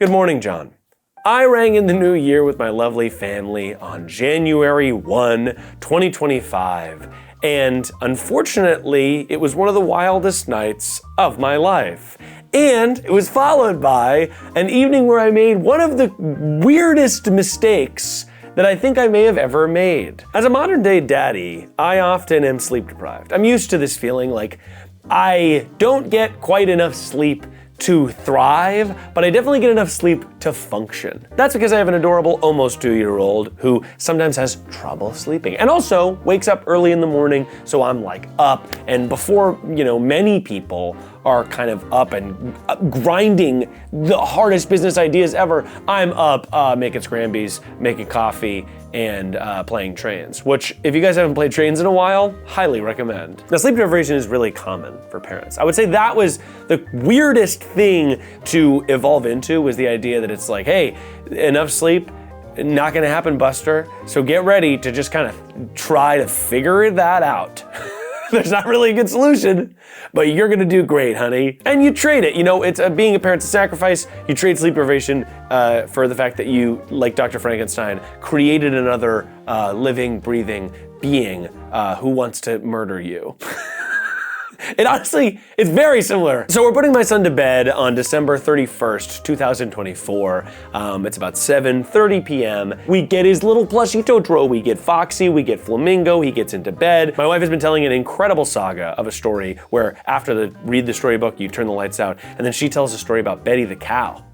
Good morning, John. I rang in the new year with my lovely family on January 1, 2025, and unfortunately, it was one of the wildest nights of my life. And it was followed by an evening where I made one of the weirdest mistakes that I think I may have ever made. As a modern day daddy, I often am sleep deprived. I'm used to this feeling like I don't get quite enough sleep to thrive, but I definitely get enough sleep to function. That's because I have an adorable almost 2-year-old who sometimes has trouble sleeping and also wakes up early in the morning, so I'm like up, and before, many people are kind of up and grinding the hardest business ideas ever, I'm up making scrambies, making coffee, and playing trains, which if you guys haven't played trains in a while, highly recommend. Now, sleep deprivation is really common for parents. I would say that was the weirdest thing to evolve into, was the idea that it's like, hey, enough sleep, not gonna happen, Buster, so get ready to just kind of try to figure that out. There's not really a good solution, but you're gonna do great, honey. And you trade it, it's being a parent's a sacrifice. You trade sleep deprivation for the fact that you, like Dr. Frankenstein, created another living, breathing being who wants to murder you. It's very similar. So we're putting my son to bed on December 31st, 2024. It's about 7:30 p.m. We get his little plushie Totoro, we get Foxy, we get Flamingo, he gets into bed. My wife has been telling an incredible saga of a story where after read the storybook, you turn the lights out, and then she tells a story about Betty the cow.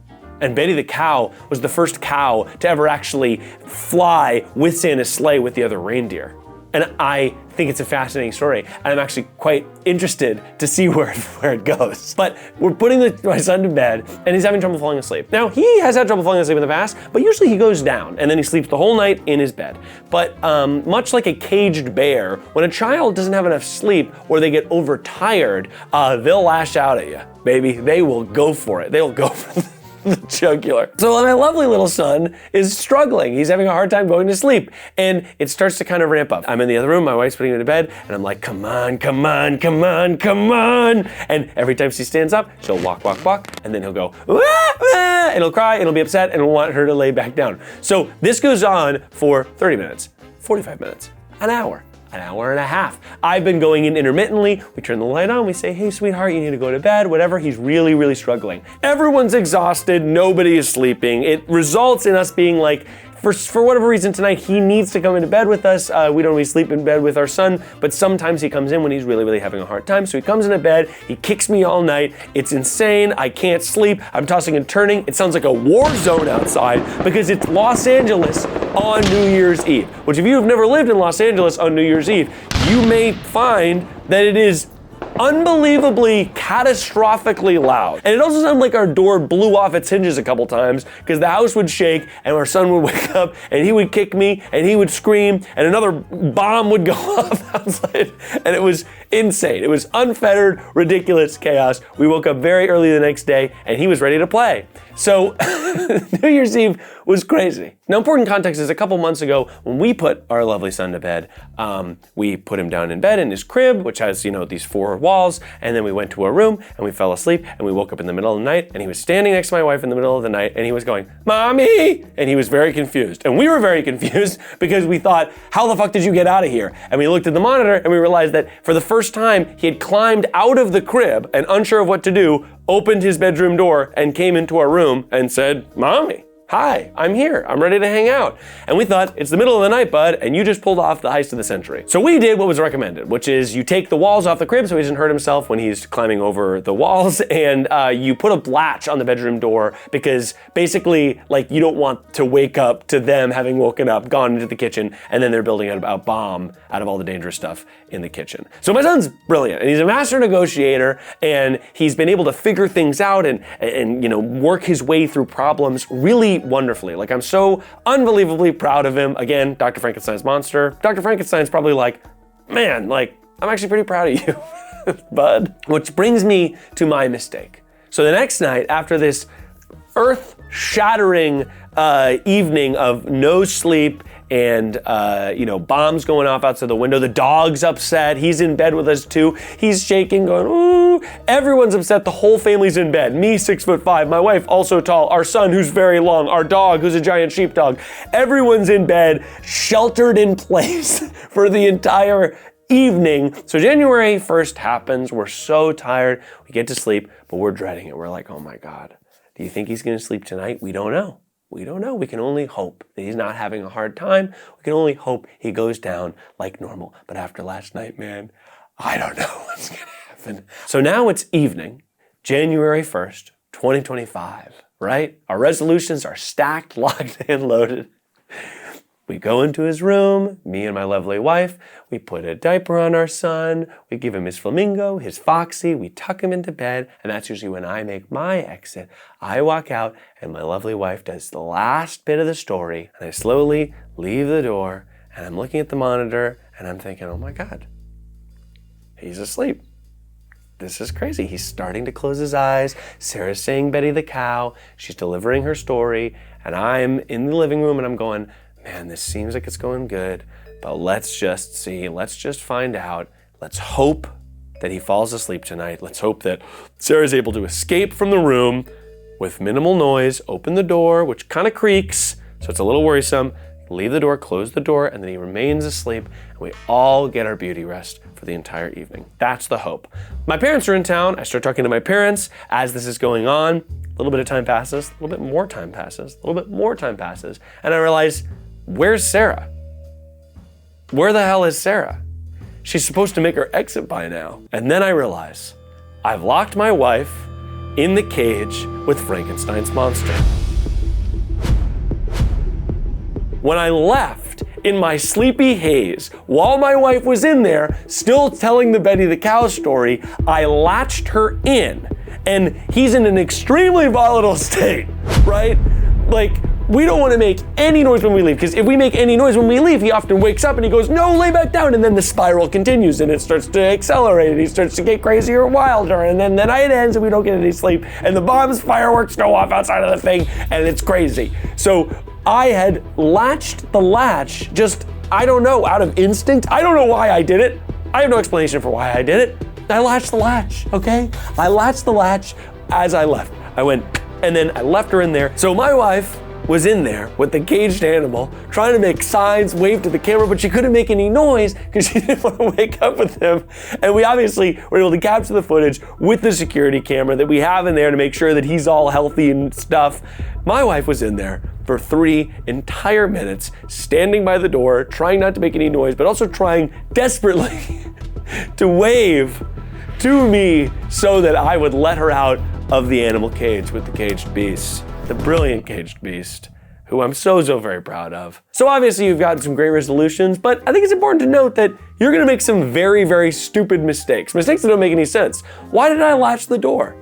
And Betty the cow was the first cow to ever actually fly with Santa's sleigh with the other reindeer. And I think it's a fascinating story, and I'm actually quite interested to see where it goes. But we're putting my son to bed, and he's having trouble falling asleep. Now, he has had trouble falling asleep in the past, but usually he goes down, and then he sleeps the whole night in his bed. But much like a caged bear, when a child doesn't have enough sleep or they get overtired, they'll lash out at you, baby. They will go for it. They'll go for the jugular. So my lovely little son is struggling. He's having a hard time going to sleep, and it starts to kind of ramp up. I'm in the other room, my wife's putting him to bed, and I'm like, come on, come on, come on, come on. And every time she stands up, she'll walk, and then he'll go, wah, wah, and he'll cry, and he'll be upset, and he'll want her to lay back down. So this goes on for 30 minutes, 45 minutes, an hour and a half. I've been going in intermittently. We turn the light on, we say, hey, sweetheart, you need to go to bed, whatever. He's really, really struggling. Everyone's exhausted, nobody is sleeping. It results in us being like, for whatever reason tonight, he needs to come into bed with us. We don't always sleep in bed with our son, but sometimes he comes in when he's really, really having a hard time. So he comes into bed, he kicks me all night. It's insane, I can't sleep. I'm tossing and turning. It sounds like a war zone outside because it's Los Angeles on New Year's Eve, which if you have never lived in Los Angeles on New Year's Eve, you may find that it is unbelievably catastrophically loud. And it also sounded like our door blew off its hinges a couple times because the house would shake and our son would wake up and he would kick me and he would scream and another bomb would go off outside, and it was insane. It was unfettered, ridiculous chaos. We woke up very early the next day and he was ready to play. So New Year's Eve was crazy. Now, important context is a couple months ago when we put our lovely son to bed, we put him down in bed in his crib, which has, these 4 walls, and then we went to our room and we fell asleep and we woke up in the middle of the night and he was standing next to my wife in the middle of the night and he was going, Mommy! And he was very confused. And we were very confused because we thought, how the fuck did you get out of here? And we looked at the monitor and we realized that for the first time he had climbed out of the crib and unsure of what to do, opened his bedroom door and came into our room and said, Mommy, hi, I'm here, I'm ready to hang out. And we thought, it's the middle of the night, bud, and you just pulled off the heist of the century. So we did what was recommended, which is you take the walls off the crib so he doesn't hurt himself when he's climbing over the walls, and you put a latch on the bedroom door because basically, you don't want to wake up to them having woken up, gone into the kitchen, and then they're building a bomb out of all the dangerous stuff in the kitchen. So my son's brilliant, and he's a master negotiator, and he's been able to figure things out and work his way through problems really wonderfully. I'm so unbelievably proud of him. Again, Dr. Frankenstein's monster. Dr. Frankenstein's probably like, man, I'm actually pretty proud of you, bud. Which brings me to my mistake. So the next night, after this earth-shattering evening of no sleep and bombs going off outside the window. The dog's upset. He's in bed with us too. He's shaking, going, ooh. Everyone's upset. The whole family's in bed. Me, 6'5", my wife, also tall, our son, who's very long, our dog, who's a giant sheepdog. Everyone's in bed, sheltered in place for the entire evening. So January 1st happens. We're so tired. We get to sleep, but we're dreading it. We're like, oh my God, do you think he's going to sleep tonight? We don't know. We don't know. We can only hope that he's not having a hard time. We can only hope he goes down like normal. But after last night, man, I don't know what's going to happen. So now it's evening, January 1st, 2025, right? Our resolutions are stacked, locked, and loaded. We go into his room, me and my lovely wife, we put a diaper on our son, we give him his Flamingo, his Foxy, we tuck him into bed, and that's usually when I make my exit. I walk out, and my lovely wife does the last bit of the story, and I slowly leave the door, and I'm looking at the monitor, and I'm thinking, oh my God, he's asleep. This is crazy. He's starting to close his eyes. Sarah's saying Betty the cow. She's delivering her story, and I'm in the living room, and I'm going, man, this seems like it's going good, but let's just see. Let's just find out. Let's hope that he falls asleep tonight. Let's hope that Sarah's able to escape from the room with minimal noise, open the door, which kind of creaks, so it's a little worrisome, leave the door, close the door, and then he remains asleep, and we all get our beauty rest for the entire evening. That's the hope. My parents are in town. I start talking to my parents as this is going on. A little bit of time passes, a little bit more time passes, a little bit more time passes, and I realize, where's Sarah? Where the hell is Sarah? She's supposed to make her exit by now. And then I realize I've locked my wife in the cage with Frankenstein's monster. When I left in my sleepy haze, while my wife was in there, still telling the Betty the cow story, I latched her in, and he's in an extremely volatile state, right? Like, we don't want to make any noise when we leave, because if we make any noise when we leave, he often wakes up and he goes, no, lay back down, and then the spiral continues and it starts to accelerate and he starts to get crazier and wilder, and then the night ends and we don't get any sleep, and the bombs, fireworks go off outside of the thing, and it's crazy. So I had latched the latch, just, I don't know, out of instinct. I don't know why I did it. I have no explanation for why I did it. I latched the latch, okay? I latched the latch as I left. I went, and then I left her in there. So my wife was in there with the caged animal, trying to make signs, wave to the camera, but she couldn't make any noise because she didn't want to wake up with him. And we obviously were able to capture the footage with the security camera that we have in there to make sure that he's all healthy and stuff. My wife was in there for 3 entire minutes, standing by the door, trying not to make any noise, but also trying desperately to wave to me so that I would let her out of the animal cage with the caged beast. The brilliant caged beast, who I'm so very proud of. So obviously you've gotten some great resolutions, but I think it's important to note that you're gonna make some very stupid mistakes that don't make any sense. Why did I latch the door?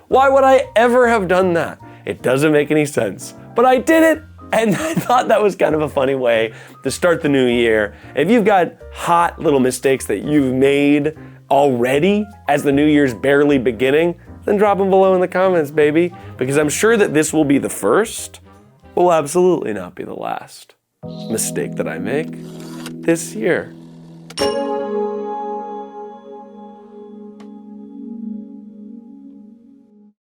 Why would I ever have done that? It doesn't make any sense, but I did it, and I thought that was kind of a funny way to start the new year. If you've got hot little mistakes that you've made already as the new year's barely beginning, then drop them below in the comments, baby, because I'm sure that this will be the first, but will absolutely not be the last mistake that I make this year.